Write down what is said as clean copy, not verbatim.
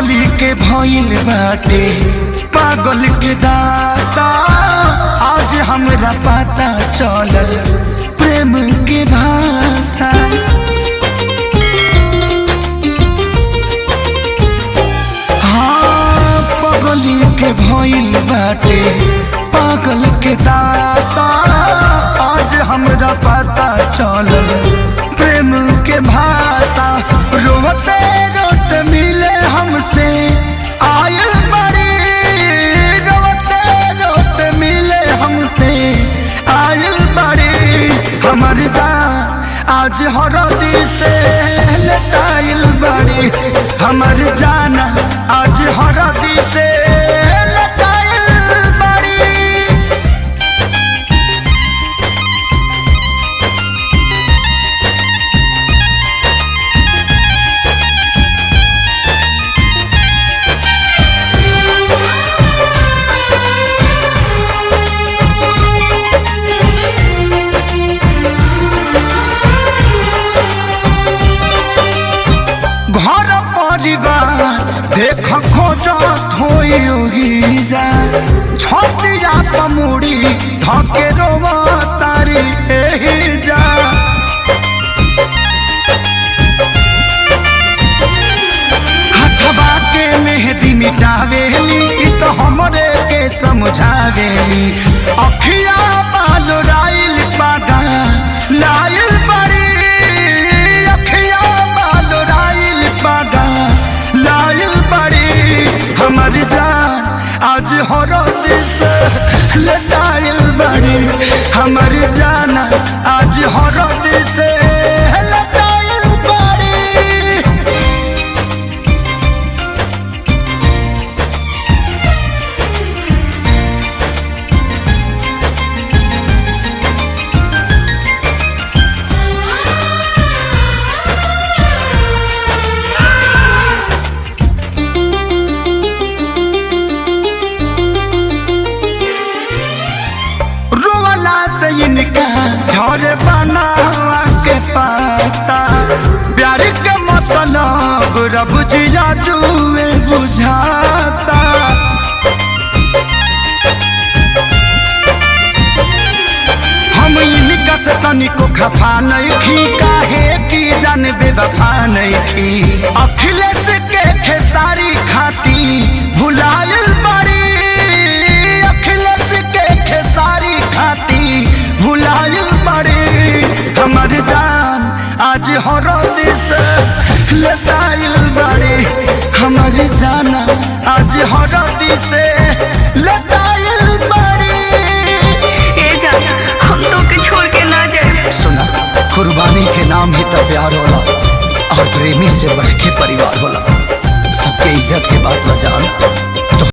पगली के भइल बाटे पागल के दासा। आज हमरा पता चलल प्रेम के भाषा। हाँ पगली के भइल बाटे पागल के दासा। आज हमरा पता चलल प्रेम के भाषा। रोते रोते मिले हमसे आयल बड़ी, रोते रोते मिले हमसे आयल बड़ी। हमर जान आज हरदी से लटाइल बड़ी। हमर जान आज हरदी से लटाइल बड़ी। घर परिवार देख खोजत होई जा। छतिया पमुड़ी धके रोवा तारी एही जा। हथवा के मेहंदी मिटावेली इ तो हमरे के समझावेली। अखिया बाल राइल पागा लाइल बड़ी। अखिया बाल राइल पागा लाइल बड़ी। हमर जान आज हरद से लटाइल बड़ी। हमर जान आज हरद से लटाइल बड़ी। इनका झर बनावा के पाता। प्यार के मतलब रब जिया जुए बुझाता। हम इनका से तनिको खफा नहीं खी, काहे की जान बेवफा नहीं खी। अखिलेश के खेसारी खाती भुलाइल बड़ी। अखिलेश के खेसारी खाती भुलाइल बड़ी। हमर जान आज हरद से लटाइल बड़ी। हमर जान आज हरद से लटाइल बड़ी। ए जान हम तो के छोड़ के ना जाए। सुना कुर्बानी के नाम ही तो प्यार होला और प्रेमी से बढ़ के परिवार होला। सबके इज्जत के बात बजान।